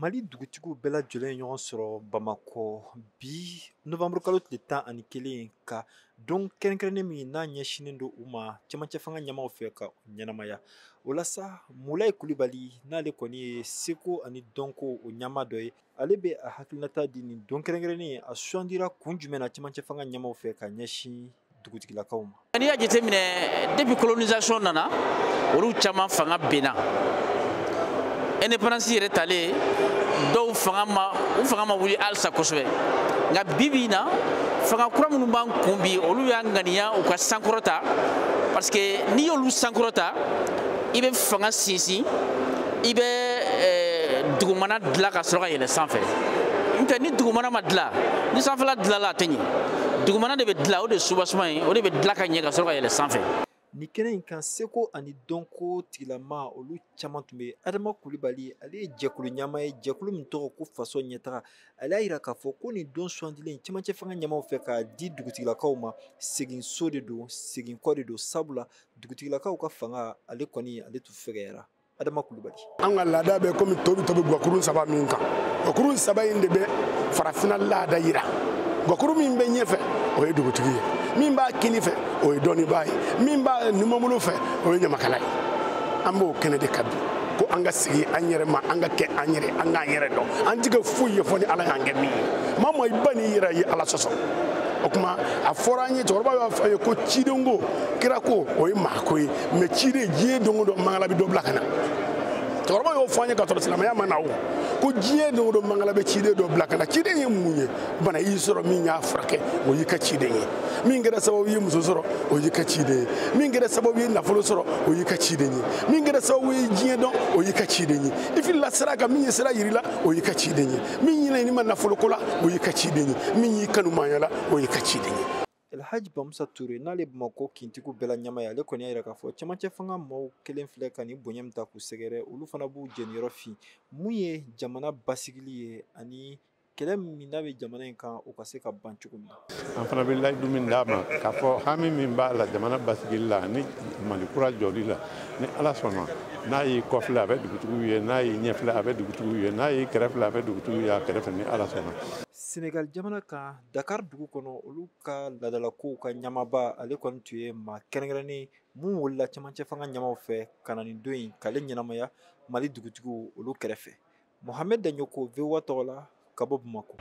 Mali dugutigiw bɛɛ lajɛlen ɲɔgɔn sɔrɔ Bamakɔ bi Novembre kalo tile 11 ka don kɛrɛnkɛrɛnnen min n'a ɲɛsinnen don u ma cɛmancɛ fanga ɲɛmaaw fɛ ka u ɲɛnamaya. O la sa Mulayi Kulibali n'ale kɔni ye seko ani dɔnko o ɲɛmaa dɔ ye, ale bɛ a hakilinata di nin don kɛrɛnkɛrɛnnen a sugandira kun jumɛn na cɛmancɛ fanga ɲɛmaaw fɛ ka ɲɛsin dugutigilakaw ma. N'i y'a jateminɛ depuis colonisation nana olu caman fanga benna. Indépendance yɛrɛ talen dɔw fanga ma wuli halisa kosɛbɛ nka bibi in na fanga kura minnu b'an kun bi olu y'an ŋaniya u ka sankɔrɔta parce que n'i y'olu sankɔrɔta i bɛ fanga sinsin i bɛ dugumana dilan ka sɔrɔ ka yɛlɛn sanfɛ n'o ni dugumana ma dilan ni sanfɛla dilanla a tɛ ɲɛ dugumana de bɛ dilan o de ye soubassement ye o de bɛ dilan ka ɲɛ ka sɔrɔ ka yɛlɛn sanfɛ. Ni kɛnɛ in kan seko ani dɔnko tigilama olu caman tun bɛ Adama Kulibali ale ye jɛkulu ɲɛmaa ye jɛkulu min tɔgɔ ko faso ɲɛtaga ale y'a jira k'a fɔ ko nin don sugandilen cɛmancɛ fanga ɲɛmaaw fɛ k'a di dugutigilakaw ma segin so de don segin kɔ de don sabula dugutigilakaw ka fanga ale kɔni ale tun fɛgɛyara. Adama Kulibali an ka laada bɛ komi tobi guwakuru saba min kan guwakuru saba in de bɛ farafina laada yira guwakuru min bɛ ɲɛfɛ o ye dugutigi ye min b'a kini fɛ o ye dɔnnibaa ye min b'a numabolo fɛ o ye ɲamakala ye an b'o kɛnɛ de ka bi ko an ka sigi an yɛrɛ ma an ka kɛ an yɛrɛ an k'an yɛrɛ dɔn an ti kɛ foyi ye fɔ ni Ala y'an kɛ min ye maa i ba n'i yɛrɛ ye Ala sɔsɔ o kuma a fɔra an ye cɛkɔrɔba y'a fɔ a ye ko ciden ko kira ko o ye maako ye mais ciden diɲɛ don o don mangala bɛ dɔ bila ka na cɛkɔrɔba y'o fɔ an ye ka sɔrɔ silamɛya ma na o ko diɲɛ don o don mangala bɛ ciden dɔ bila ka na ciden ye mun ye bana y'i sɔrɔ min y'a furakɛ o y'i ka ciden ye min kɛra sababu ye muso sɔrɔ o y'i ka ciden ye min kɛra sababu ye nafolo sɔrɔ o y'i ka ciden ye min kɛra sababu ye diɲɛ dɔn o y'i ka ciden ye i filila sira kan min ye sira yirila o y'i ka ciden ye min ɲinɛ i ma nafoloko la o y'i ka ciden ye min y'i kanu maaya la o y'i ka ciden ye. Elhaji Bamusa Ture n'ale Bamakɔ kintigiw bɛɛ la ɲɛmaa ye ale kɔni y'a jira k'a fɔ cɛmancɛ fanga maaw kelen filɛ ka nin bonya min ta k'u sɛgɛrɛ olu fana b'u jɛniyɔrɔ fin mun ye jamana basigili ye ani kɛlɛ min n'a bɛ jamana in kan o ka se ka ban cogo min na. An fana bɛ layidu min d'a ma k'a fɔ hami min b'a la jamana basigili la ni Mali kura jɔli la ni Ala sɔnna n'a y'i kɔfilɛ a bɛ dugutigiw ye n'a y'i ɲɛfilɛ a bɛ dugutigiw ye n'a y'i kɛrɛfilɛ a bɛ dugutigiw ye a kɛrɛfɛ ni Ala sɔnna. Senegal jamana kan Dakar dugu kɔnɔ olu ka laadalakow ka ɲɛmaaba ale kɔni tun ye maa kɛrɛnkɛrɛnnen mun wulila cɛmancɛ fanga ɲɛmaaw fɛ ka na nin don in k'ale ɲɛnamaya Mali dugutigiw olu kɛrɛfɛ. Mohamed Daɲoko VOA tɔgɔ la ka bɔ Bamakɔ.